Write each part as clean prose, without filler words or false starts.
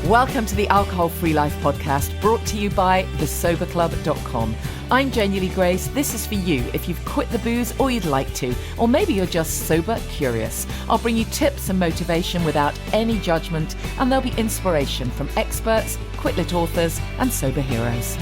Welcome to the Alcohol Free Life podcast, brought to you by thesoberclub.com. I'm Janey Grace. This is for you if you've quit the booze or you'd like to, or maybe you're just sober curious. I'll bring you tips and motivation without any judgment, and there'll be inspiration from experts, quit-lit authors, and sober heroes.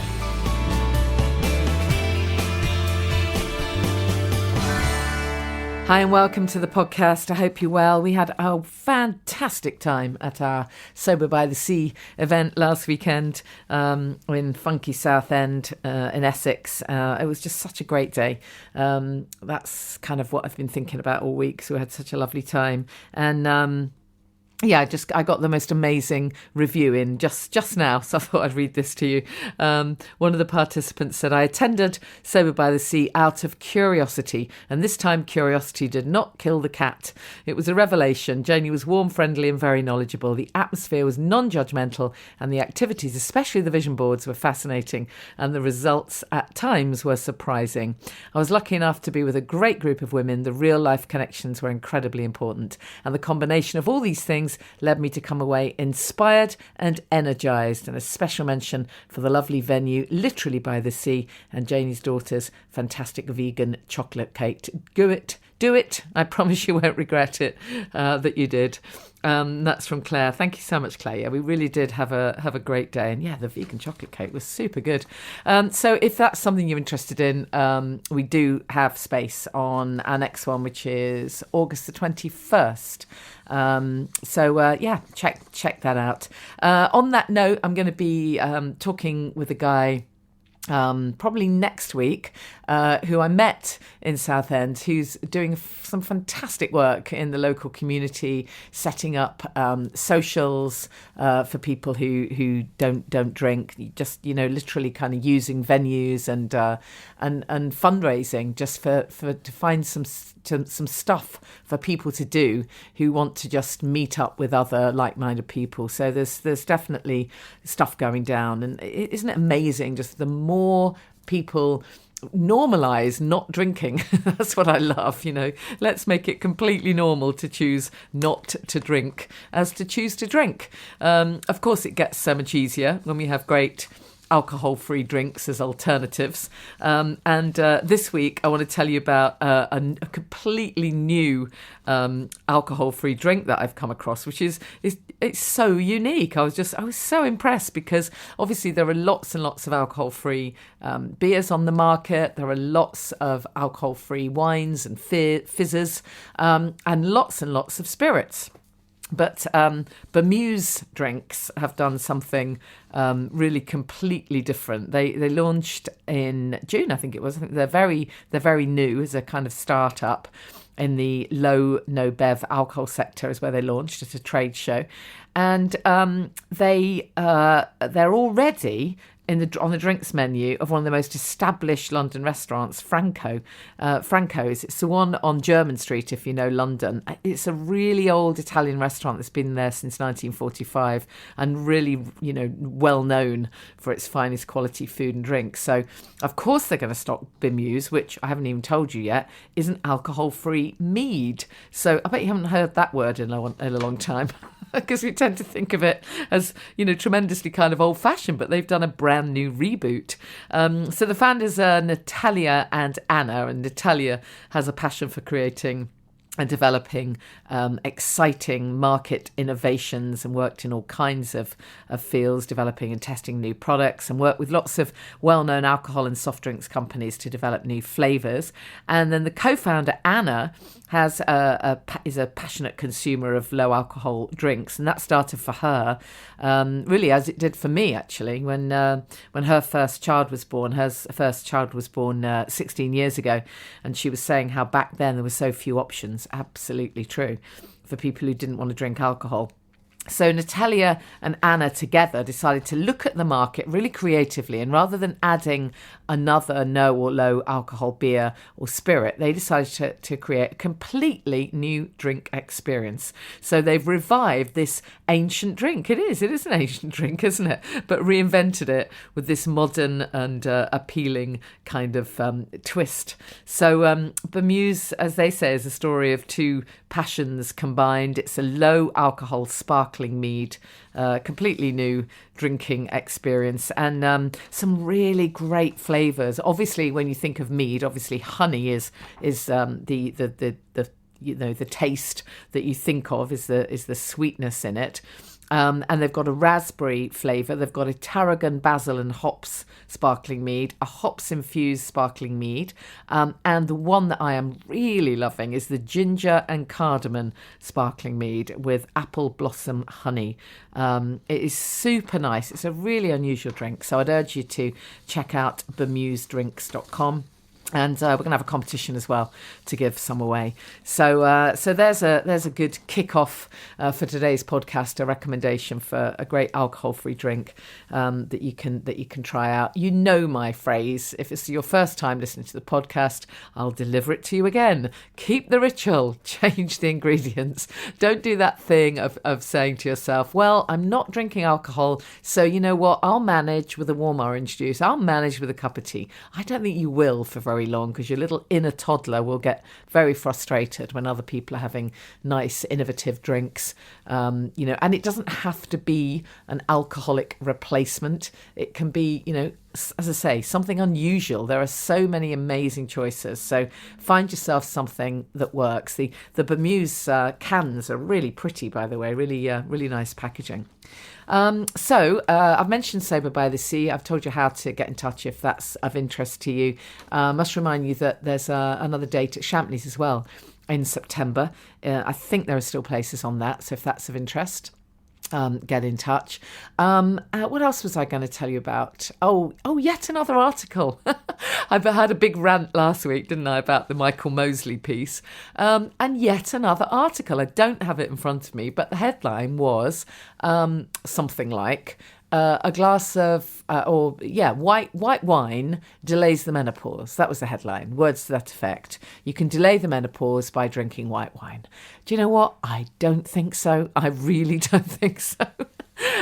Hi and welcome to the podcast. I hope you're well. We had a fantastic time at our Sober by the Sea event last weekend in funky Southend in Essex. It was just such a great day. That's kind of what I've been thinking about all week. So we had such a lovely time. And I got the most amazing review in just now, so I thought I'd read this to you. One of the participants said, I attended Sober by the Sea out of curiosity, and this time curiosity did not kill the cat. It was a revelation. Janey was warm, friendly and very knowledgeable. The atmosphere was non-judgmental, and the activities, especially the vision boards, were fascinating, and the results at times were surprising. I was lucky enough to be with a great group of women. The real-life connections were incredibly important, and the combination of all these things led me to come away inspired and energised. And a special mention for the lovely venue, literally by the sea, and Janey's daughter's fantastic vegan chocolate cake. Do it. I promise you won't regret it that you did. That's from Claire. Thank you so much, Claire. Yeah, we really did have a great day. And yeah, the vegan chocolate cake was super good. So if that's something you're interested in, we do have space on our next one, which is August the 21st. Check that out. On that note, I'm going to be talking with a guy probably next week, who I met in Southend, who's doing some fantastic work in the local community, setting up socials for people who don't drink, just literally kind of using venues and fundraising just to find some stuff for people to do who want to just meet up with other like-minded people. So there's definitely stuff going down, and isn't it amazing? Just the more people normalise not drinking. That's what I love, Let's make it completely normal to choose not to drink as to choose to drink. Of course, it gets so much easier when we have great alcohol-free drinks as alternatives. This week, I want to tell you about a completely new alcohol-free drink that I've come across, which is it's so unique. I was so impressed because obviously there are lots and lots of alcohol-free beers on the market. There are lots of alcohol-free wines and fizzes, and lots of spirits. But Bemuse drinks have done something really completely different. They launched in June, I think it was. I think they're very new as a kind of startup in the low no bev alcohol sector is where they launched at a trade show, and they're already on the drinks menu of one of the most established London restaurants, Franco's. It's the one on Jermyn Street, if you know London. It's a really old Italian restaurant that's been there since 1945 and really, well known for its finest quality food and drink. So, of course, they're going to stock Bemuse, which I haven't even told you yet, is an alcohol-free mead. So I bet you haven't heard that word in a long time. Because we tend to think of it as, tremendously kind of old-fashioned, but they've done a brand new reboot. So the founders are Natalia and Anna, and Natalia has a passion for creating and developing exciting market innovations, and worked in all kinds of fields, developing and testing new products, and worked with lots of well-known alcohol and soft drinks companies to develop new flavours. And then the co-founder, Anna, is a passionate consumer of low alcohol drinks, and that started for her really as it did for me, actually, when her first child was born. Her first child was born 16 years ago, and she was saying how back then there were so few options. Absolutely true, for people who didn't want to drink alcohol. So Natalia and Anna together decided to look at the market really creatively, and rather than adding another no or low alcohol beer or spirit, they decided to create a completely new drink experience. So they've revived this ancient drink. It is an ancient drink, isn't it? But reinvented it with this modern and appealing kind of twist. So Bemuse, as they say, is a story of two passions combined. It's a low alcohol sparkling sparkling mead, completely new drinking experience, and some really great flavours. Obviously, when you think of mead, obviously honey is the taste that you think of is the sweetness in it. And they've got a raspberry flavour. They've got a tarragon, basil and hops sparkling mead, a hops-infused sparkling mead. And the one that I am really loving is the ginger and cardamom sparkling mead with apple blossom honey. It is super nice. It's a really unusual drink. So I'd urge you to check out bemusedrinks.com. And we're going to have a competition as well to give some away. So there's a good kick-off for today's podcast, a recommendation for a great alcohol-free drink that you can try out. You know my phrase. If it's your first time listening to the podcast, I'll deliver it to you again. Keep the ritual, change the ingredients. Don't do that thing of saying to yourself, well, I'm not drinking alcohol, so you know what? I'll manage with a warm orange juice. I'll manage with a cup of tea. I don't think you will for very long, because your little inner toddler will get very frustrated when other people are having nice, innovative drinks. And it doesn't have to be an alcoholic replacement. It can be, as I say, something unusual. There are so many amazing choices. So find yourself something that works. The Bemuse cans are really pretty, by the way, really nice packaging. So I've mentioned Sober by the Sea. I've told you how to get in touch if that's of interest to you. Must remind you that there's another date at Champneys as well in September. I think there are still places on that. So if that's of interest, get in touch. What else was I going to tell you about? Oh, yet another article. I've had a big rant last week, didn't I, about the Michael Mosley piece. And yet another article. I don't have it in front of me, but the headline was something like a glass of, white wine delays the menopause. That was the headline, words to that effect. You can delay the menopause by drinking white wine. Do you know what? I don't think so. I really don't think so.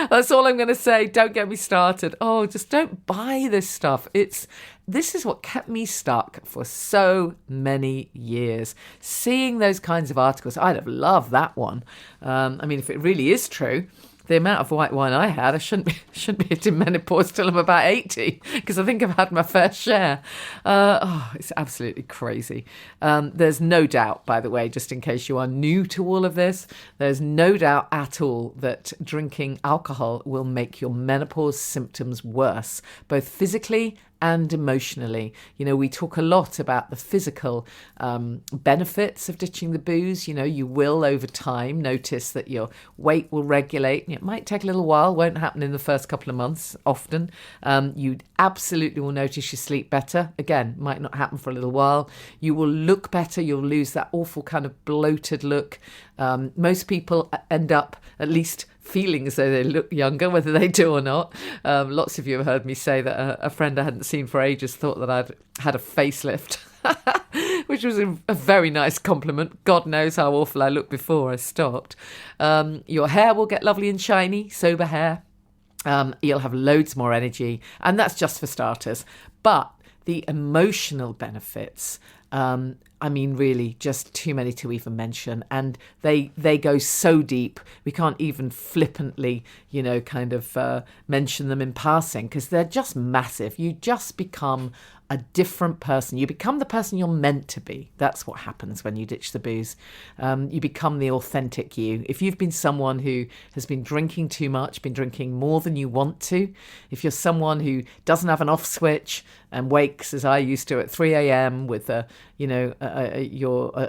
That's all I'm going to say. Don't get me started. Oh, just don't buy this stuff. This is what kept me stuck for so many years. Seeing those kinds of articles, I'd have loved that one. If it really is true, the amount of white wine I had, I shouldn't be hitting menopause till I'm about 80, because I think I've had my fair share. It's absolutely crazy. There's no doubt, by the way, just in case you are new to all of this, there's no doubt at all that drinking alcohol will make your menopause symptoms worse, both physically and emotionally. We talk a lot about the physical benefits of ditching the booze. You will over time notice that your weight will regulate. It might take a little while, won't happen in the first couple of months often. You absolutely will notice you sleep better. Again, might not happen for a little while. You will look better. You'll lose that awful kind of bloated look. Most people end up at least feeling as though they look younger, whether they do or not. Lots of you have heard me say that a friend I hadn't seen for ages thought that I'd had a facelift, which was a very nice compliment. God knows how awful I looked before I stopped. Your hair will get lovely and shiny, sober hair. You'll have loads more energy, and that's just for starters. But the emotional benefits, really just too many to even mention. And they go so deep, we can't even flippantly, mention them in passing, because they're just massive. You just become a different person. You become the person you're meant to be. That's what happens when you ditch the booze. You become the authentic you. If you've been someone who has been drinking too much, been drinking more than you want to, if you're someone who doesn't have an off switch and wakes, as I used to, at 3 a.m. with your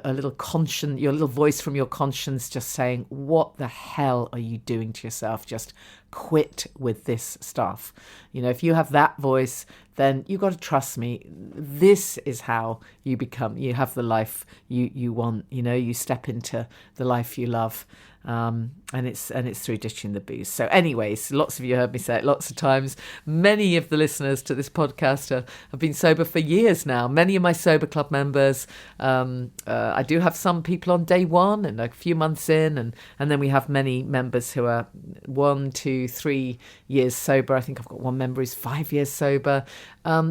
little voice from your conscience just saying, what the hell are you doing to yourself? Just quit with this stuff. If you have that voice, then you've got to trust me. This is how you have the life you want. You step into the life you love. And it's through ditching the booze. So anyways, lots of you heard me say it lots of times. Many of the listeners to this podcast have been sober for years now. Many of my Sober Club members. I do have some people on day one and a few months in, and then we have many members who are 1, 2, 3 years sober. I think I've got one member who's 5 years sober.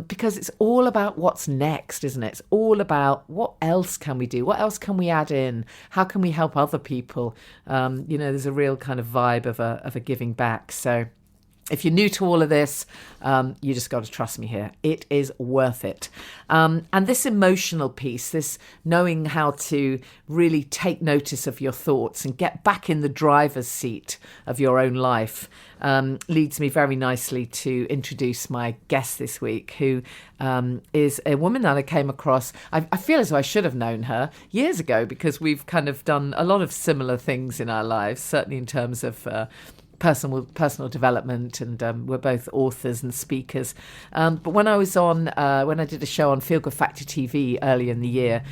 Because it's all about what's next, isn't it? It's all about what else can we do? What else can we add in? How can we help other people? There's a real kind of vibe of a giving back. So if you're new to all of this, you just got to trust me here. It is worth it. And this emotional piece, this knowing how to really take notice of your thoughts and get back in the driver's seat of your own life, leads me very nicely to introduce my guest this week, who is a woman that I came across. I feel as though I should have known her years ago, because we've kind of done a lot of similar things in our lives, certainly in terms of personal development, and we're both authors and speakers. But when I did a show on Feel Good Factor TV earlier in the year,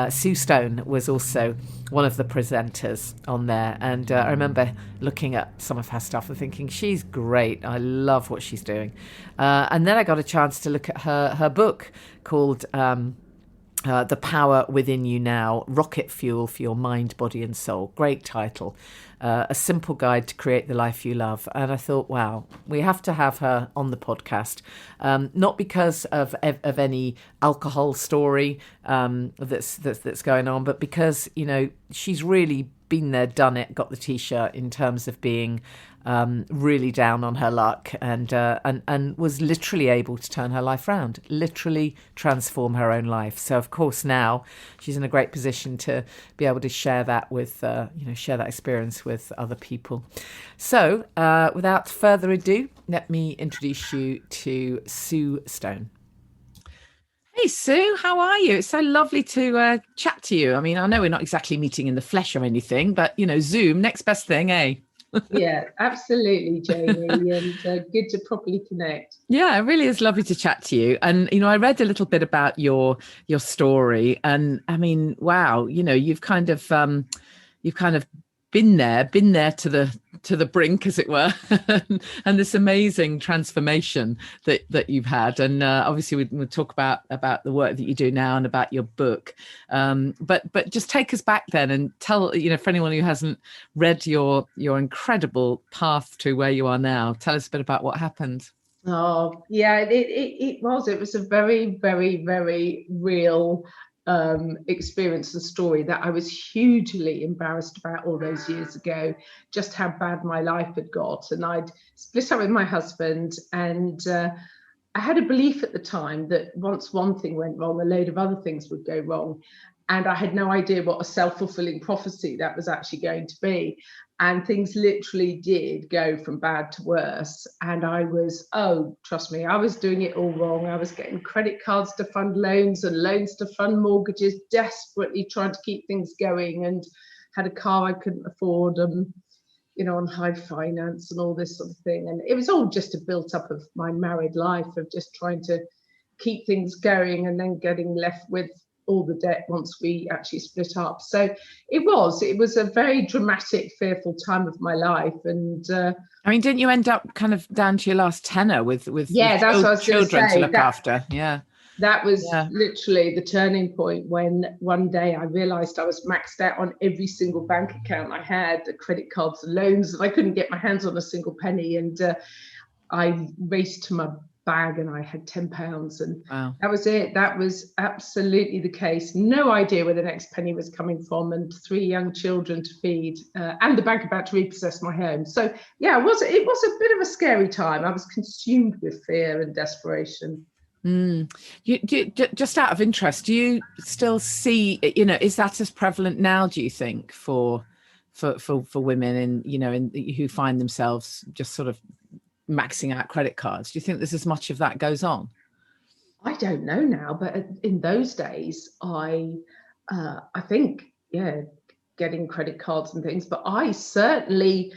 Sue Stone was also one of the presenters on there, and I remember looking at some of her stuff and thinking, she's great, I love what she's doing. And then I got a chance to look at her book called The Power Within You Now, Rocket Fuel for Your Mind, Body and Soul. Great title. A simple guide to create the life you love. And I thought, wow, we have to have her on the podcast. Not because of any alcohol story that's going on, but because, she's really been there, done it, got the T-shirt in terms of being really down on her luck, and was literally able to turn her life around, literally transform her own life. So of course now she's in a great position to be able to share that with share that experience with other people. So without further ado, let me introduce you to Sue Stone. Hey, Sue, how are you? It's so lovely to chat to you. I mean, I know we're not exactly meeting in the flesh or anything, but Zoom, next best thing, eh? Yeah, absolutely, Janey, and good to properly connect. Yeah, it really is lovely to chat to you. And I read a little bit about your story, and I mean, wow, you've kind of been there to the brink, as it were, and this amazing transformation that you've had. And obviously we'll talk about the work that you do now and about your book, but just take us back then and tell, for anyone who hasn't read your incredible path to where you are now, tell us a bit about what happened. Oh yeah, it was a very, very, very real experience and story that I was hugely embarrassed about all those years ago, just how bad my life had got. And I'd split up with my husband, and I had a belief at the time that once one thing went wrong, a load of other things would go wrong. And I had no idea what a self-fulfilling prophecy that was actually going to be. And things literally did go from bad to worse. And I was, trust me, I was doing it all wrong. I was getting credit cards to fund loans and loans to fund mortgages, desperately trying to keep things going, and had a car I couldn't afford, on high finance and all this sort of thing. And it was all just a built up of my married life of just trying to keep things going and then getting left with all the debt once we actually split up. So it was a very dramatic, fearful time of my life. And I mean, didn't you end up kind of down to your last tenner with that's what I was children to look after? Yeah. That was literally the turning point, when one day I realized I was maxed out on every single bank account I had, the credit cards and loans, and I couldn't get my hands on a single penny. And I raced to my bag and I had £10, and wow. That was it. That was absolutely the case. No idea where the next penny was coming from, and 3 young children to feed, and the bank about to repossess my home. So yeah, it was a bit of a scary time. I was consumed with fear and desperation. Just out of interest, do you still see, is that as prevalent now, do you think, for women and who find themselves just sort of maxing out credit cards? Do you think there's as much of that goes on? I don't know now, but in those days, I think, getting credit cards and things, but we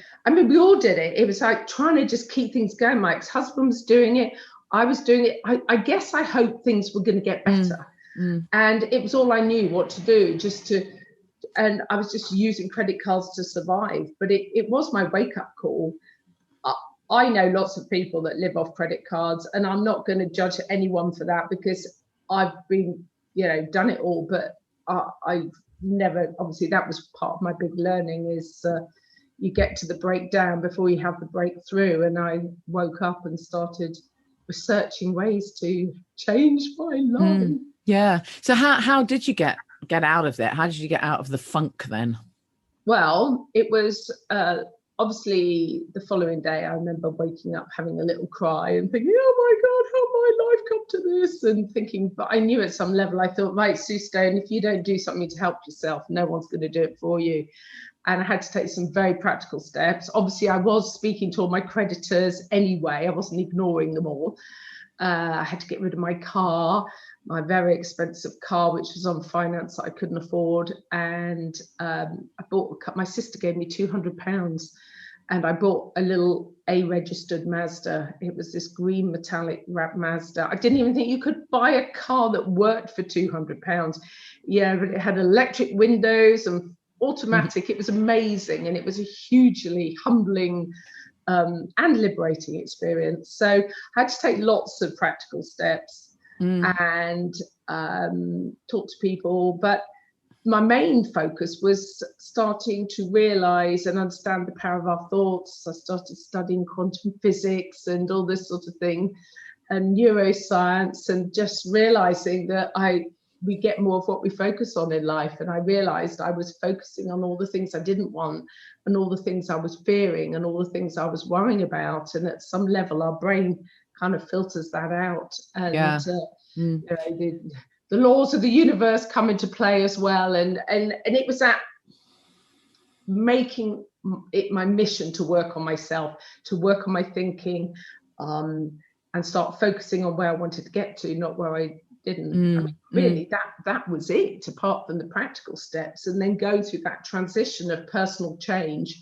all did it. It was like trying to just keep things going. My ex-husband was doing it. I was doing it. I guess I hoped things were going to get better. And it was all I knew what to do, and I was just using credit cards to survive. But it was my wake-up call. I know lots of people that live off credit cards, and I'm not going to judge anyone for that, because I've been, done it all. But I've never, obviously that was part of my big learning, is you get to the breakdown before you have the breakthrough. And I woke up and started researching ways to change my life. Yeah. So how did you get out of that? How did you get out of the funk then? Well, it was obviously the following day. I remember waking up, having a little cry and thinking, oh my God, how my life come to this? And thinking, but I knew at some level, I thought, right, Sue Stone, if you don't do something to help yourself, no one's going to do it for you. And I had to take some very practical steps. Obviously, I was speaking to all my creditors anyway. I wasn't ignoring them all. I had to get rid of my car, my very expensive car, which was on finance that I couldn't afford. And I bought, my sister gave me £200 and I bought a little A-registered Mazda. It was this green metallic wrap Mazda. I didn't even think you could buy a car that worked for £200. Yeah, but it had electric windows and automatic. It was amazing. And it was a hugely humbling and liberating experience. So I had to take lots of practical steps and talk to people. But my main focus was starting to realize and understand the power of our thoughts. I started studying quantum physics and all this sort of thing, and neuroscience, and just realizing that we get more of what we focus on in life. And I realized I was focusing on all the things I didn't want and all the things I was fearing and all the things I was worrying about. And at some level, our brain kind of filters that out. And you know, the laws of the universe come into play as well. And it was that making it my mission to work on myself, to work on my thinking, and start focusing on where I wanted to get to, not where I didn't. I mean, really, that was it, apart from the practical steps. And then go through that transition of personal change.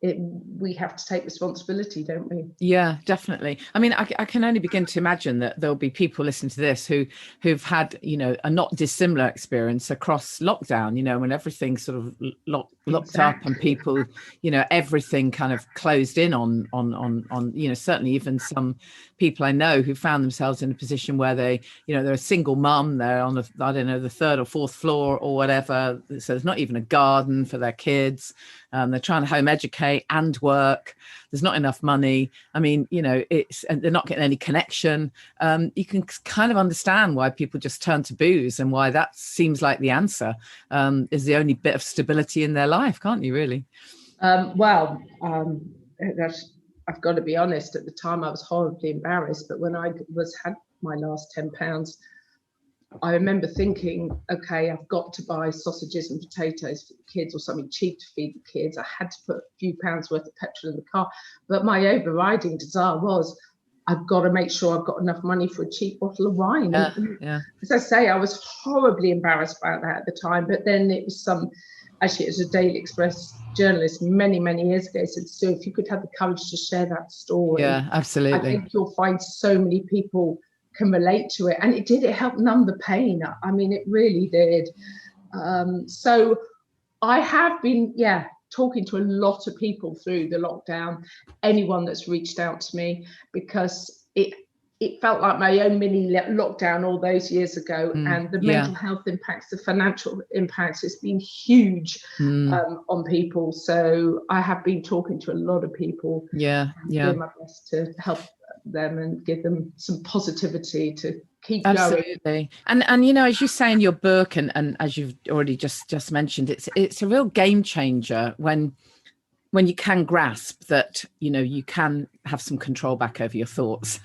We have to take responsibility, don't we? Yeah, definitely. I mean, I can only begin to imagine that there'll be people listening to this who've had, you know, a not dissimilar experience across lockdown, you know, when everything sort of locked up and people, you know, everything kind of closed in on, you know, certainly even some people I know who found themselves in a position where they, you know, they're a single mum, they're on I don't know, the third or fourth floor or whatever. So there's not even a garden for their kids. They're trying to home educate and work. There's not enough money. I mean, you know, and they're not getting any connection. You can kind of understand why people just turn to booze and why that seems like the answer, is the only bit of stability in their life, can't you, really? I've got to be honest, at the time I was horribly embarrassed, but when I had my last £10, I remember thinking, okay, I've got to buy sausages and potatoes for the kids or something cheap to feed the kids. I had to put a few pounds worth of petrol in the car. But my overriding desire was, I've got to make sure I've got enough money for a cheap bottle of wine. Yeah. As I say, I was horribly embarrassed about that at the time. But then it was actually, it was a Daily Express journalist many, many years ago said, Sue, if you could have the courage to share that story. Yeah, absolutely. I think you'll find so many people can relate to it. And it helped numb the pain. I mean, it really did. So I have been, talking to a lot of people through the lockdown, anyone that's reached out to me, because it felt like my own mini lockdown all those years ago. And the mental health impacts, the financial impacts, it's been huge on people. So I have been talking to a lot of people. Doing my best to help them and give them some positivity to keep going. And you know, as you say in your book, and as you've already just mentioned, it's a real game changer when you can grasp that, you know, you can have some control back over your thoughts.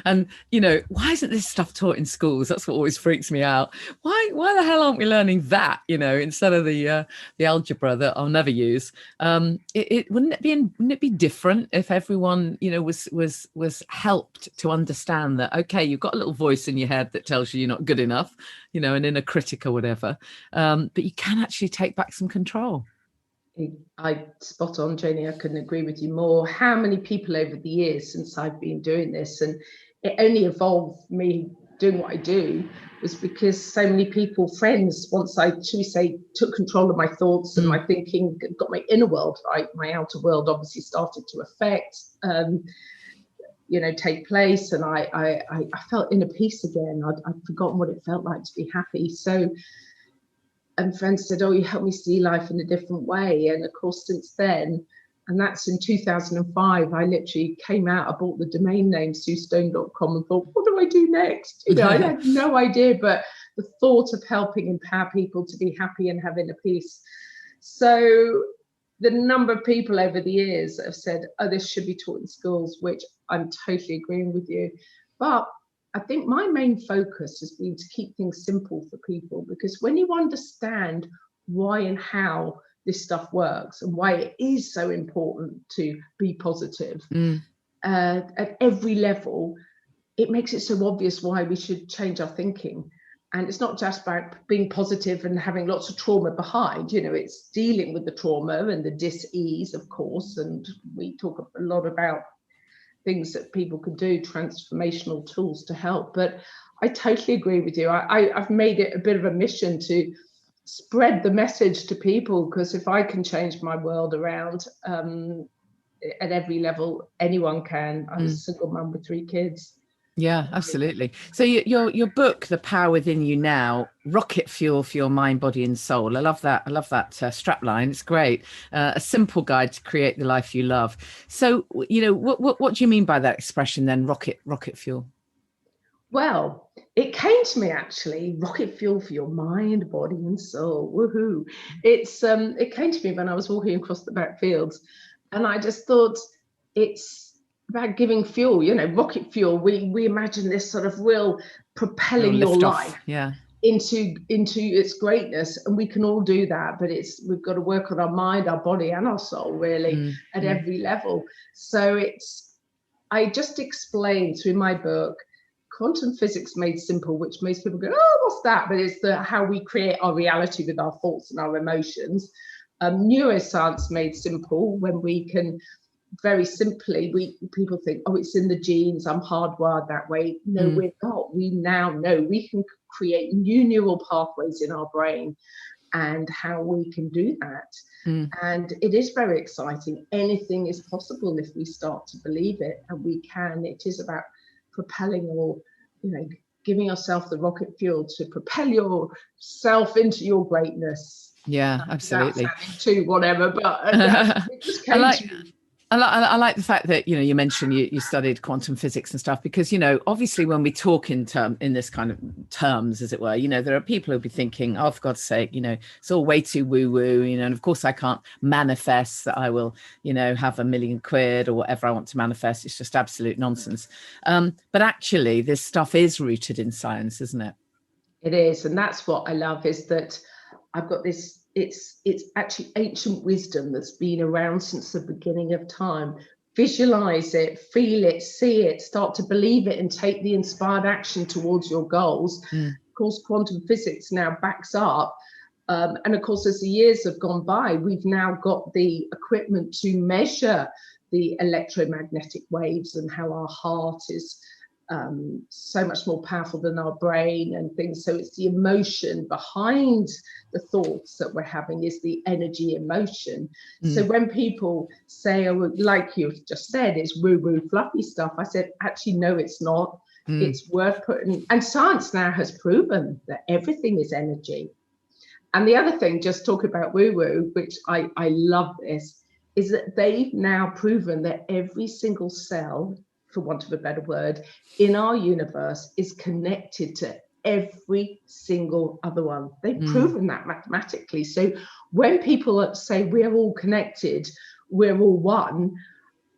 And you know, why isn't this stuff taught in schools? That's what always freaks me out. Why the hell aren't we learning that, you know, instead of the algebra that I'll never use? Wouldn't it be different if everyone, you know, was helped to understand that, okay, you've got a little voice in your head that tells you you're not good enough, you know, an inner critic or whatever, but you can actually take back some control. I spot on, Janey. I couldn't agree with you more. How many people over the years since I've been doing this, and it only evolved me doing what I do, was because so many people, friends, once I, should we say, took control of my thoughts and my thinking, got my inner world right, my outer world obviously started to affect, you know, take place, and I felt inner peace again. I'd forgotten what it felt like to be happy. So. And friends said, oh, you helped me see life in a different way. And of course, since then, and that's in 2005, I literally came out, I bought the domain name suestone.com and thought, what do I do next? You know, I had no idea, but the thought of helping empower people to be happy and have inner peace. So the number of people over the years that have said, oh, this should be taught in schools, which I'm totally agreeing with you. But I think my main focus has been to keep things simple for people, because when you understand why and how this stuff works and why it is so important to be positive at every level, it makes it so obvious why we should change our thinking. And it's not just about being positive and having lots of trauma behind, you know, it's dealing with the trauma and the dis-ease, of course. And we talk a lot about things that people can do, transformational tools to help. But I totally agree with you. I've made it a bit of a mission to spread the message to people, because if I can change my world around at every level, anyone can. I'm a single mum with 3 kids. Yeah, absolutely. So your book, The Power Within You Now, rocket fuel for your mind, body and soul. I love that. I love that strapline. It's great. A simple guide to create the life you love. So, you know, what do you mean by that expression then, rocket fuel? Well, it came to me actually, rocket fuel for your mind, body and soul. Woohoo. It came to me when I was walking across the back fields, and I just thought it's about giving fuel, you know, rocket fuel. We imagine this sort of real propelling your life into its greatness, and we can all do that, but we've got to work on our mind, our body and our soul really at every level. So I just explained through my book Quantum Physics Made Simple, which most people go, oh, what's that? But it's how we create our reality with our thoughts and our emotions. Neuroscience Made Simple, when we can very simply, people think, oh, it's in the genes, I'm hardwired that way. No, we're not. We now know we can create new neural pathways in our brain, and how we can do that. And it is very exciting. Anything is possible if we start to believe it, and we can. It is about propelling, or, you know, giving yourself the rocket fuel to propel yourself into your greatness. Yeah, absolutely. To whatever, but it just came to me. I like the fact that, you know, you mentioned you studied quantum physics and stuff, because, you know, obviously when we talk in this kind of terms, as it were, you know, there are people who'll be thinking, oh, for God's sake, you know, it's all way too woo woo, you know, and of course I can't manifest that I will, you know, have £1 million or whatever I want to manifest. It's just absolute nonsense. But actually this stuff is rooted in science, isn't it? It is. And that's what I love, is that I've got this, it's actually ancient wisdom that's been around since the beginning of time. Visualize it, feel it, see it, start to believe it, and take the inspired action towards your goals. Of course, quantum physics now backs up. And of course, as the years have gone by, we've now got the equipment to measure the electromagnetic waves and how our heart is so much more powerful than our brain and things. So it's the emotion behind the thoughts that we're having is the energy emotion. So when people say, oh, like you've just said, it's woo-woo fluffy stuff, I said, actually, no, it's not. It's worth putting, and science now has proven that everything is energy. And the other thing, just talk about woo-woo, which I love this, is that they've now proven that every single cell, for want of a better word, in our universe is connected to every single other one. They've proven that mathematically. So when people say we're all connected, we're all one,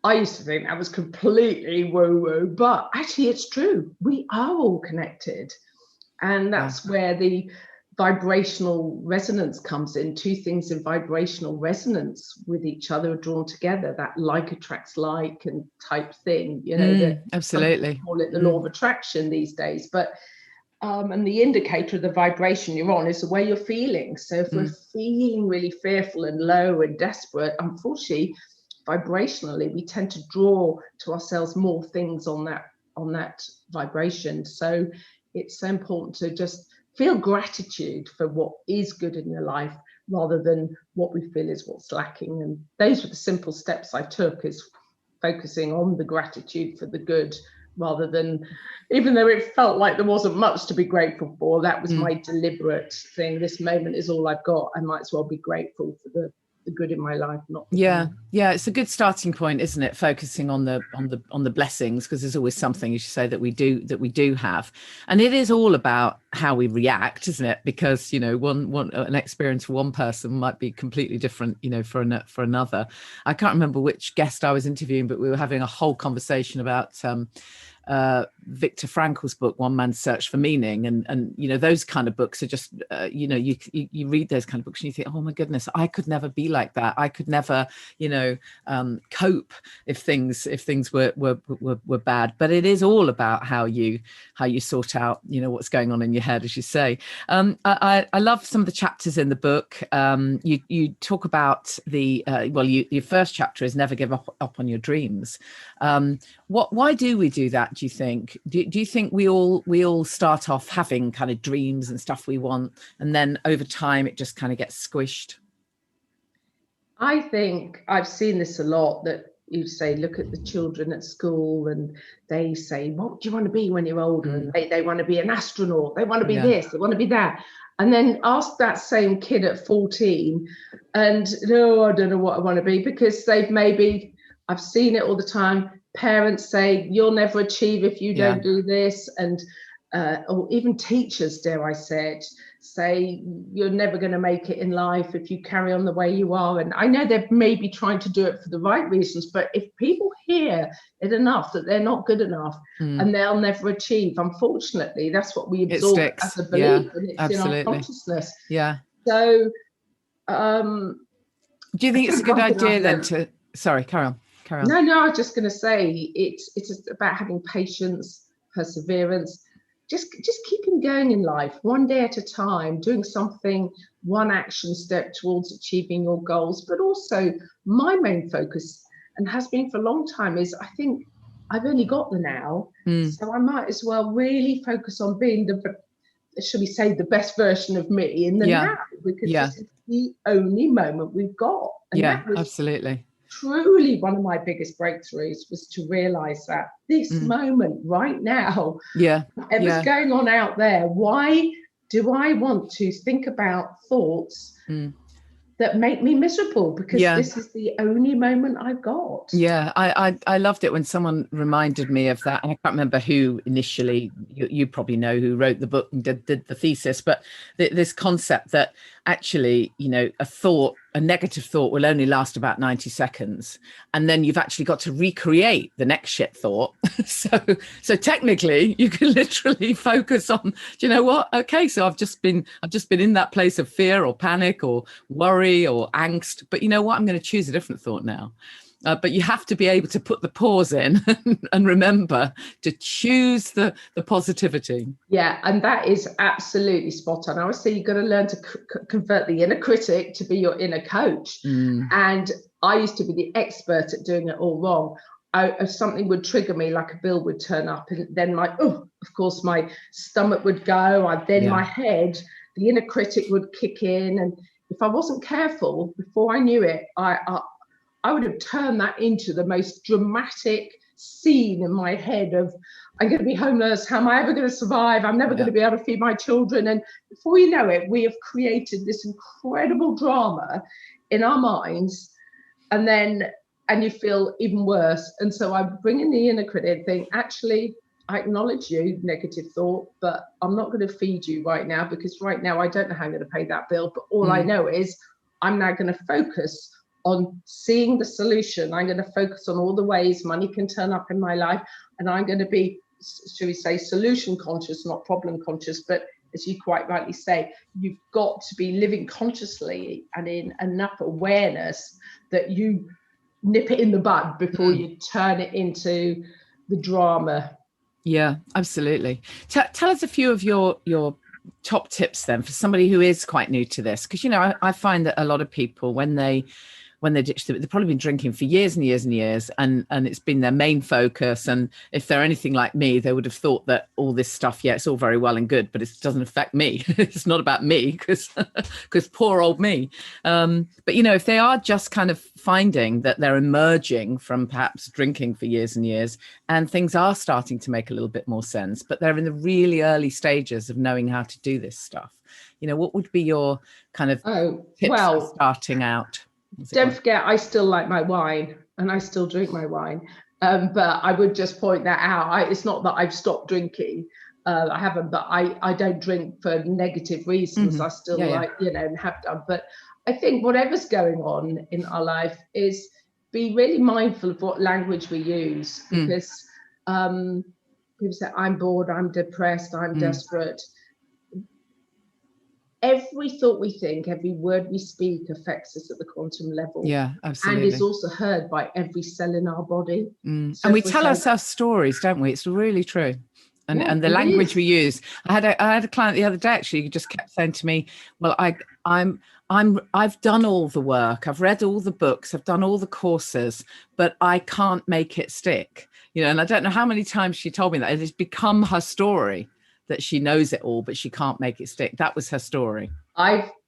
I used to think that was completely woo-woo, but actually it's true. We are all connected. And that's where the vibrational resonance comes in. Two things in vibrational resonance with each other are drawn together, that like attracts like and type thing, you know, absolutely call it the law of attraction these days. But and the indicator of the vibration you're on is the way you're feeling. So if we're feeling really fearful and low and desperate, unfortunately, vibrationally, we tend to draw to ourselves more things on that vibration. So it's so important to just feel gratitude for what is good in your life, rather than what we feel is what's lacking. And those were the simple steps I took, is focusing on the gratitude for the good, rather than, even though it felt like there wasn't much to be grateful for, that was my deliberate thing. This moment is all I've got. I might as well be grateful for the good in my life, not yeah it's a good starting point, isn't it, focusing on the blessings, because there's always something, as you say, that we do have. And it is all about how we react, isn't it? Because, you know, one an experience for one person might be completely different, you know, for another. I can't remember which guest I was interviewing, but we were having a whole conversation about Viktor Frankl's book, One Man's Search for Meaning, and you know, those kind of books are just you know, you read those kind of books and you think, oh my goodness, I could never be like that. I could never, you know, cope if things were bad. But it is all about how you sort out, you know, what's going on in your head, as you say. I love some of the chapters in the book. You talk about the your first chapter is never give up on your dreams. Why do we do that, do you think? Do you think we all start off having kind of dreams and stuff we want, and then over time it just kind of gets squished? I think I've seen this a lot, that you say, look at the children at school and they say, what do you want to be when you're older? And they want to be an astronaut, they want to be this, they want to be that. And then ask that same kid at 14 and, no, I don't know what I want to be, because they've maybe, I've seen it all the time, parents say, you'll never achieve if you don't do this. And or even teachers, dare I say, you're never going to make it in life if you carry on the way you are. And I know they're maybe trying to do it for the right reasons, but if people hear it enough that they're not good enough and they'll never achieve, unfortunately, that's what we absorb as a belief, and it's absolutely. in our consciousness. Yeah. So do you think it's a good idea then to, sorry, carry on. No, I was just going to say, it's about having patience, perseverance, just keeping going in life, one day at a time, doing something, one action step towards achieving your goals. But also my main focus, and has been for a long time, is I think I've only got the now, so I might as well really focus on being shall we say, the best version of me in the now, because this is the only moment we've got. And that was absolutely truly one of my biggest breakthroughs, was to realize that this moment right now, whatever's going on out there, why do I want to think about thoughts that make me miserable? Because this is the only moment I've got. I loved it when someone reminded me of that, and I can't remember who initially, you probably know who wrote the book and did the thesis, but this concept that actually, you know, a negative thought will only last about 90 seconds, and then you've actually got to recreate the next shit thought. so technically you can literally focus on, do you know what, okay, so I've just been in that place of fear or panic or worry or angst, but you know what, I'm going to choose a different thought now. But you have to be able to put the pause in and remember to choose the positivity. Yeah, and that is absolutely spot on. I always say you've got to learn to convert the inner critic to be your inner coach. And I used to be the expert at doing it all wrong. If something would trigger me, like a bill would turn up, and then of course my stomach would go, my head, the inner critic would kick in. And if I wasn't careful, before I knew it, I would have turned that into the most dramatic scene in my head of, I'm going to be homeless, how am I ever going to survive, I'm never going to be able to feed my children. And before you know it, we have created this incredible drama in our minds, and you feel even worse. And so I bring in the inner critic and think, actually, I acknowledge you, negative thought, but I'm not going to feed you right now, because right now I don't know how I'm going to pay that bill. But all I know is I'm now going to focus on seeing the solution. I'm going to focus on all the ways money can turn up in my life, and I'm going to be, should we say, solution conscious, not problem conscious. But as you quite rightly say, you've got to be living consciously and in enough awareness that you nip it in the bud before you turn it into the drama. Yeah, absolutely. Tell us a few of your top tips then for somebody who is quite new to this, because, you know, I find that a lot of people, when they ditch, they've probably been drinking for years and years and years, and it's been their main focus. And if they're anything like me, they would have thought that all this stuff, it's all very well and good, but it doesn't affect me. It's not about me, because poor old me. But, you know, if they are just kind of finding that they're emerging from perhaps drinking for years and years, and things are starting to make a little bit more sense, but they're in the really early stages of knowing how to do this stuff, you know, what would be your kind of tips for starting out? Don't forget, I still like my wine and I still drink my wine. But I would just point that out. It's not that I've stopped drinking. I haven't, but I don't drink for negative reasons. I still like, and have done. But I think whatever's going on in our life is be really mindful of what language we use, because people say, I'm bored, I'm depressed, I'm desperate. Every thought we think, every word we speak affects us at the quantum level. Yeah, absolutely. And is also heard by every cell in our body. So and we tell ourselves stories, don't we? It's really true. And the language we use. I had a client the other day actually who just kept saying to me, well, I've done all the work, I've read all the books, I've done all the courses, but I can't make it stick. And I don't know how many times she told me that. It has become her story, that she knows it all, but she can't make it stick. That was her story.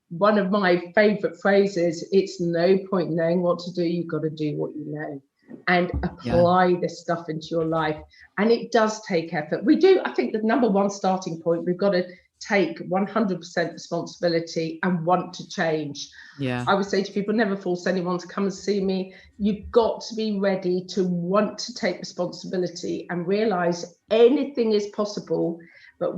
One of my favorite phrases, it's no point knowing what to do, you've got to do what you know, and apply this stuff into your life. And it does take effort. I think the number one starting point, we've got to take 100% responsibility and want to change. I would say to people, never force anyone to come and see me. You've got to be ready to want to take responsibility and realize anything is possible. But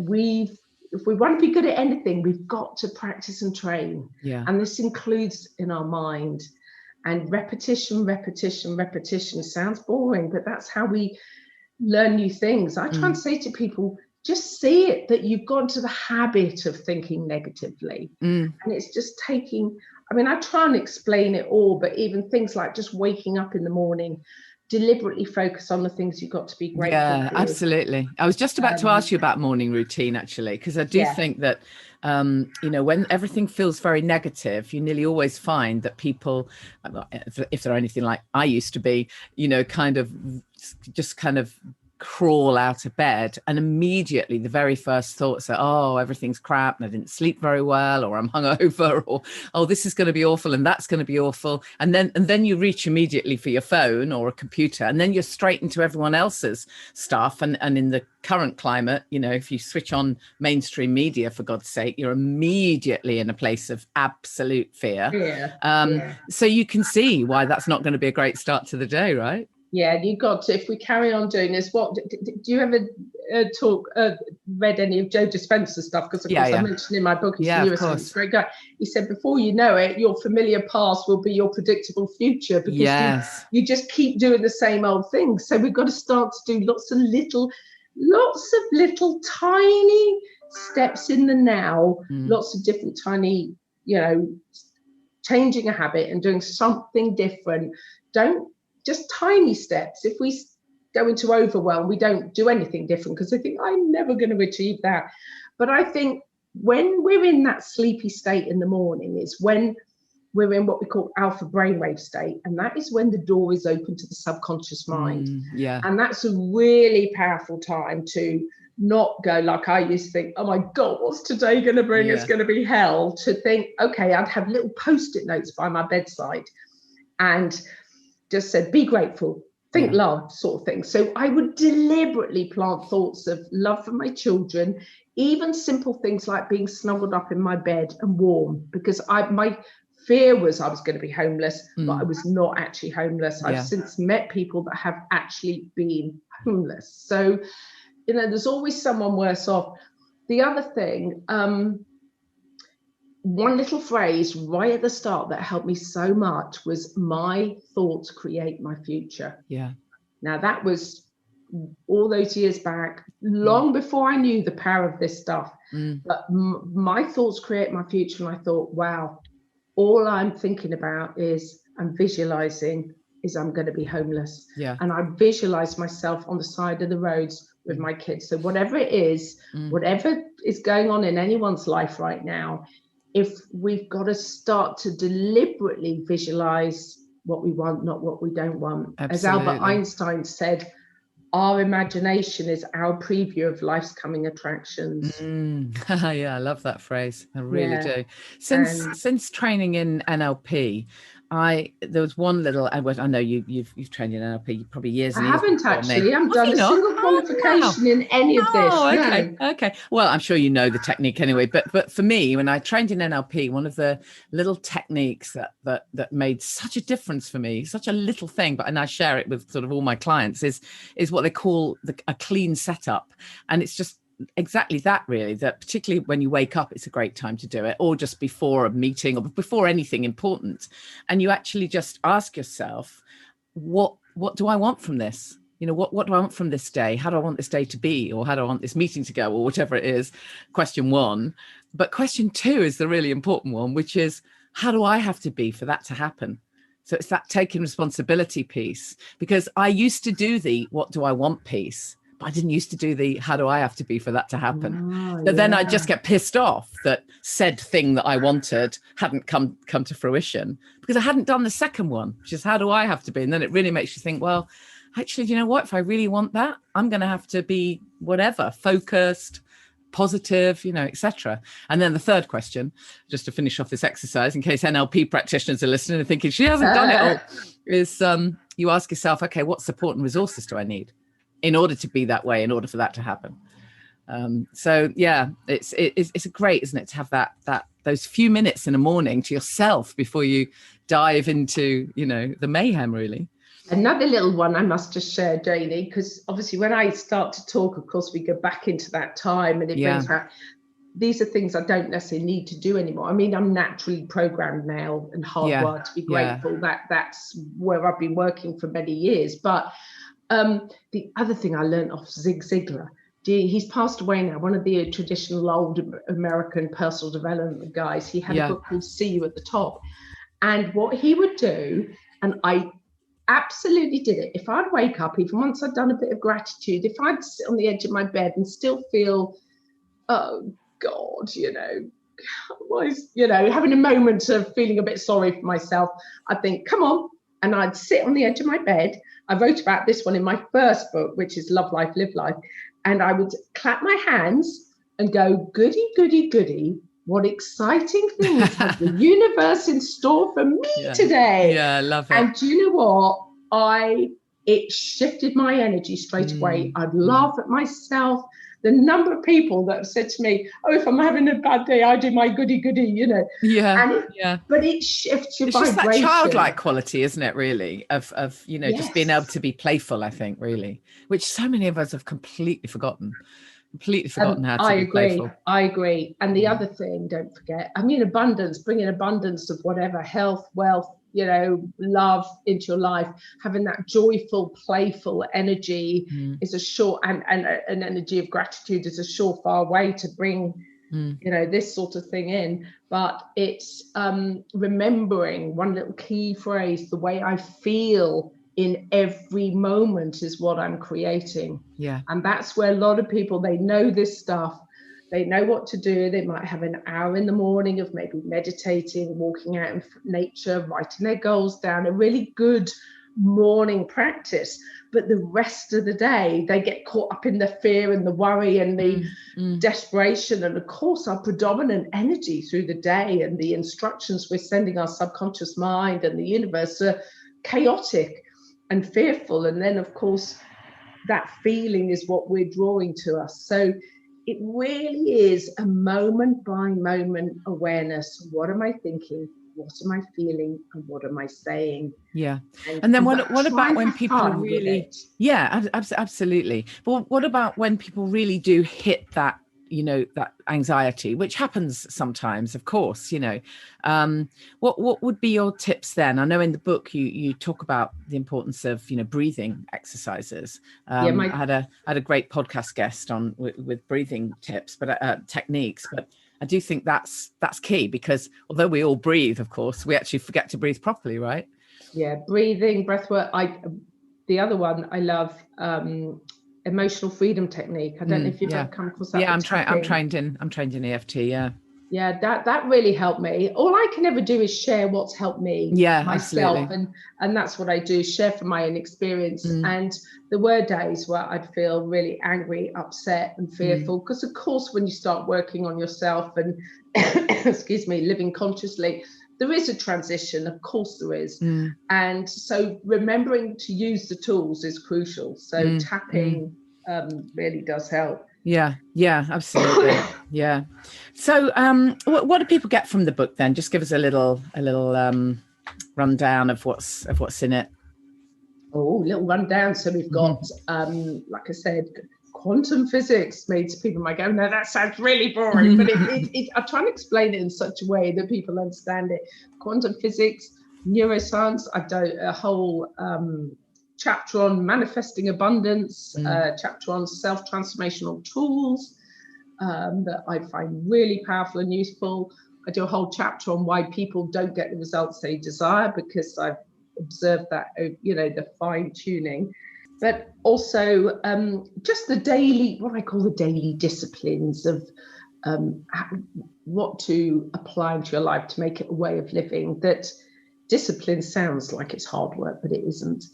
if we want to be good at anything, we've got to practice and train. And this includes in our mind. And repetition sounds boring, but that's how we learn new things. I try and say to people, just see it, that you've got into the habit of thinking negatively. And it's just I try and explain it all, but even things like just waking up in the morning, deliberately focus on the things you've got to be grateful for. Yeah, absolutely. I was just about to ask you about morning routine, actually, because I do think that, when everything feels very negative, you nearly always find that people, if they're anything like I used to be, kind of crawl out of bed, and immediately the very first thoughts are, oh, everything's crap and I didn't sleep very well, or I'm hungover, or oh, this is going to be awful and that's going to be awful, and then you reach immediately for your phone or a computer, and then you're straight into everyone else's stuff, and in the current climate, if you switch on mainstream media, for God's sake, you're immediately in a place of absolute fear. So you can see why that's not going to be a great start to the day, right? Yeah, you've got to, if we carry on doing this, do you ever read any of Joe Dispenza's stuff? Because of course I mentioned in my book, he's a neuroscientist, great guy. He said, before you know it, your familiar past will be your predictable future, because you just keep doing the same old things. So we've got to start to do lots of little tiny steps in the now, lots of different tiny, changing a habit and doing something different. Just tiny steps. If we go into overwhelm, we don't do anything different because I think I'm never going to achieve that. But I think when we're in that sleepy state in the morning is when we're in what we call alpha brainwave state. And that is when the door is open to the subconscious mind. And that's a really powerful time to not go like I used to think, oh my God, what's today going to bring? It's going to be hell. To think, okay, I'd have little post-it notes by my bedside and just said, be grateful, think love, sort of thing. So I would deliberately plant thoughts of love for my children, even simple things like being snuggled up in my bed and warm, because my fear was I was going to be homeless, but I was not actually homeless. I've since met people that have actually been homeless. So, there's always someone worse off. The other thing, one little phrase right at the start that helped me so much was, my thoughts create my future. Now that was all those years back, long before I knew the power of this stuff. But my thoughts create my future. And I thought, wow, all I'm thinking about is, I'm visualizing is I'm going to be homeless. And I visualize myself on the side of the roads with my kids. So whatever it is, whatever is going on in anyone's life right now, if we've got to start to deliberately visualize what we want, not what we don't want. Absolutely. As Albert Einstein said, our imagination is our preview of life's coming attractions. Yeah, I love that phrase. I really do. Since training in NLP, there was one little. I know you've trained in NLP probably years. I haven't actually. I haven't done a single qualification in any of this. Okay, okay. Well, I'm sure you know the technique anyway. But for me, when I trained in NLP, one of the little techniques that made such a difference for me, such a little thing, and I share it with sort of all my clients, is what they call a clean setup, and it's just exactly that, really, that particularly when you wake up, it's a great time to do it, or just before a meeting or before anything important. And you actually just ask yourself, what do I want from this? What do I want from this day? How do I want this day to be? Or how do I want this meeting to go? Or whatever it is, question one. But question two is the really important one, which is, how do I have to be for that to happen? So it's that taking responsibility piece, because I used to do the what do I want piece, but I didn't used to do the how do I have to be for that to happen. But then I'd just get pissed off that said thing that I wanted hadn't come to fruition because I hadn't done the second one, which is how do I have to be? And then it really makes you think, well, actually, you know what? If I really want that, I'm going to have to be whatever, focused, positive, etc. And then the third question, just to finish off this exercise, in case NLP practitioners are listening and thinking she hasn't done it all, is you ask yourself, okay, what support and resources do I need in order to be that way, in order for that to happen? So yeah, it's great, isn't it, to have that those few minutes in the morning to yourself before you dive into the mayhem, really. Another little one I must just share, Janey, because obviously when I start to talk, of course, we go back into that time and it brings back, these are things I don't necessarily need to do anymore. I mean, I'm naturally programmed now and hardwired to be grateful. That's where I've been working for many years. But the other thing I learned off Zig Ziglar, he's passed away now, one of the traditional old American personal development guys. He had a book called See You at the Top. And what he would do, and I absolutely did it. If I'd wake up, even once I'd done a bit of gratitude, if I'd sit on the edge of my bed and still feel, oh God, having a moment of feeling a bit sorry for myself, I'd think, come on. And I'd sit on the edge of my bed. I wrote about this one in my first book, which is Love Life, Live Life. And I would clap my hands and go, goody, goody, goody. What exciting things has the universe in store for me today? Yeah, I love it. And do you know what? It shifted my energy straight away. I'd laugh at myself. The number of people that have said to me, oh, if I'm having a bad day, I do my goody goody, But it shifts your it's vibration. Just that childlike quality, isn't it, really, of just being able to be playful, I think, really, which so many of us have completely forgotten how to be playful. I agree. And the other thing, don't forget, bringing abundance of whatever, health, wealth, love into your life, having that joyful, playful energy is a sure, and an energy of gratitude is a surefire way to bring, this sort of thing in. But it's remembering one little key phrase, the way I feel in every moment is what I'm creating. Yeah. And that's where a lot of people, they know this stuff. They know what to do. They might have an hour in the morning of maybe meditating, walking out in nature, writing their goals down, a really good morning practice. But the rest of the day, they get caught up in the fear and the worry and the desperation. And of course, our predominant energy through the day and the instructions we're sending our subconscious mind and the universe are chaotic and fearful. And then, of course, that feeling is what we're drawing to us. So it really is a moment by moment awareness. What am I thinking? What am I feeling? And what am I saying? Yeah. And then what about when people really, absolutely. But what about when people really do hit that, that anxiety, which happens sometimes, of course, what would be your tips then? I know in the book you talk about the importance of, breathing exercises. I had a great podcast guest on with breathing tips, but techniques, but I do think that's key, because although we all breathe, of course, we actually forget to breathe properly, right? Yeah, breathing, breath work. The other one I love, emotional freedom technique. I don't know if you've ever come across that. Yeah, I'm trained in EFT. Yeah, that really helped me. All I can ever do is share what's helped me, myself, absolutely. and that's what I do, share from my own experience. And there were days where I'd feel really angry, upset and fearful, because of course when you start working on yourself and excuse me, living consciously, there is a transition, of course there is. And so remembering to use the tools is crucial. So tapping really does help. Yeah, absolutely. Yeah. So what do people get from the book then? Just give us a little rundown of what's in it. Oh, little rundown. So we've got, like I said, quantum physics makes people might go, no, that sounds really boring. But I try and explain it in such a way that people understand it. Quantum physics, neuroscience. I've done a whole chapter on manifesting abundance, chapter on self-transformational tools that I find really powerful and useful. I do a whole chapter on why people don't get the results they desire, because I've observed that, the fine tuning. But also just the daily, what I call the daily disciplines of what to apply into your life to make it a way of living. That discipline sounds like it's hard work, but it isn't.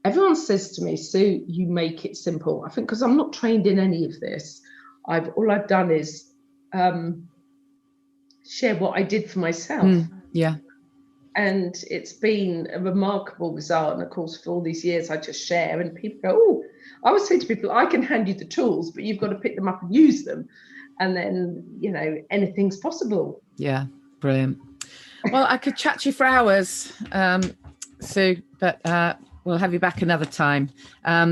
Everyone says to me, Sue, you make it simple. I think because I'm not trained in any of this. All I've done is share what I did for myself. And it's been a remarkable result. And of course, for all these years, I just share, and people go, oh, I always say to people, I can hand you the tools, but you've got to pick them up and use them. And then, anything's possible. Yeah, brilliant. Well, I could chat to you for hours, Sue, but we'll have you back another time.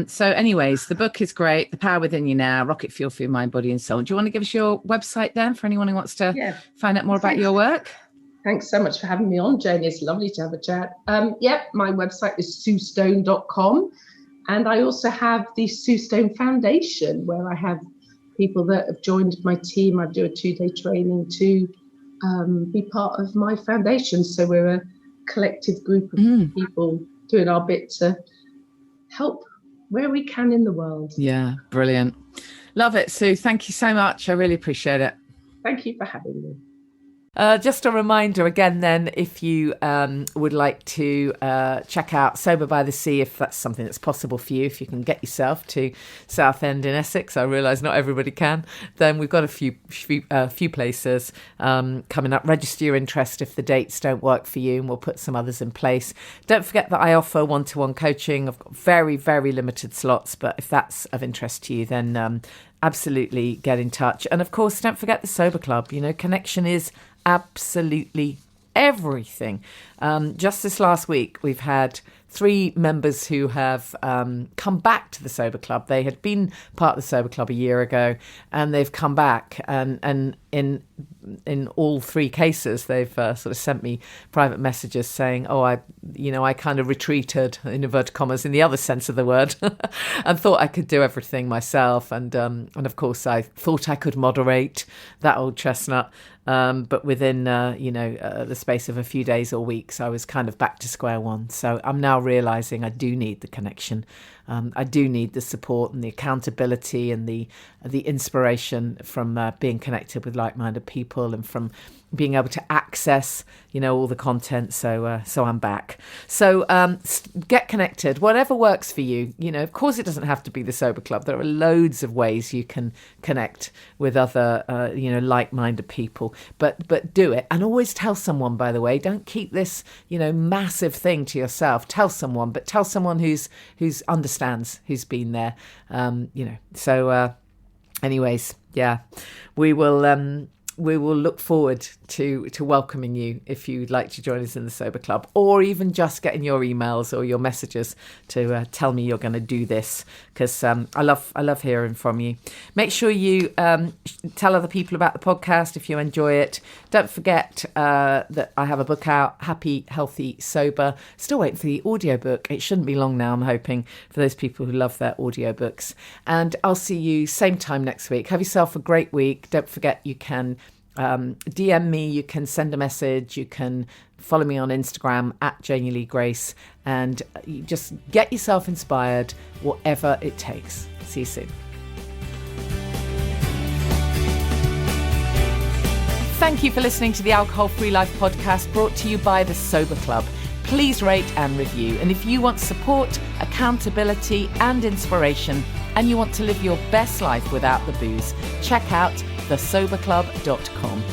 So anyways, the book is great. The Power Within You Now, Rocket Fuel for Your Mind, Body and Soul. Do you want to give us your website then for anyone who wants to find out more about your work? Thanks so much for having me on, Janey. It's lovely to have a chat. My website is suestone.com. And I also have the Sue Stone Foundation, where I have people that have joined my team. I do a 2-day training to be part of my foundation. So we're a collective group of people doing our bit to help where we can in the world. Yeah, brilliant. Love it, Sue. Thank you so much. I really appreciate it. Thank you for having me. Just a reminder again then, if you would like to check out Sober by the Sea, if that's something that's possible for you, if you can get yourself to Southend in Essex, I realise not everybody can, then we've got a few places coming up. Register your interest if the dates don't work for you, and we'll put some others in place. Don't forget that I offer one-to-one coaching. I've got very, very limited slots, but if that's of interest to you, then absolutely get in touch. And of course, don't forget the Sober Club. Connection is absolutely everything. Just this last week, we've had 3 members who have come back to the Sober Club. They had been part of the Sober Club a year ago, and they've come back. And in all 3 cases, they've sort of sent me private messages saying, "Oh, I kind of retreated, in inverted commas, in the other sense of the word, and thought I could do everything myself." And of course, I thought I could moderate that old chestnut. But within, the space of a few days or weeks, I was kind of back to square one. So I'm now realising I do need the connection. I do need the support and the accountability and the inspiration from being connected with like-minded people, and from being able to access, all the content. So I'm back. So get connected, whatever works for you. Of course, it doesn't have to be the Sober Club. There are loads of ways you can connect with other, like-minded people. But do it, and always tell someone. By the way, don't keep this, massive thing to yourself. Tell someone, but tell someone who's understands, who's been there. So, anyways, yeah, we will look forward to welcoming you if you'd like to join us in the Sober Club, or even just getting your emails or your messages to tell me you're going to do this, because I love hearing from you. Make sure you tell other people about the podcast if you enjoy it. Don't forget that I have a book out, Happy, Healthy, Sober. Still waiting for the audiobook. It shouldn't be long now, I'm hoping, for those people who love their audiobooks. And I'll see you same time next week. Have yourself a great week. Don't forget you can DM me, you can send a message, you can follow me on Instagram at Janey Lee Grace, and you just get yourself inspired, whatever it takes. See you soon. Thank you for listening to the Alcohol Free Life podcast, brought to you by the Sober Club. Please rate and review. And if you want support, accountability and inspiration, and you want to live your best life without the booze, check out thesoberclub.com.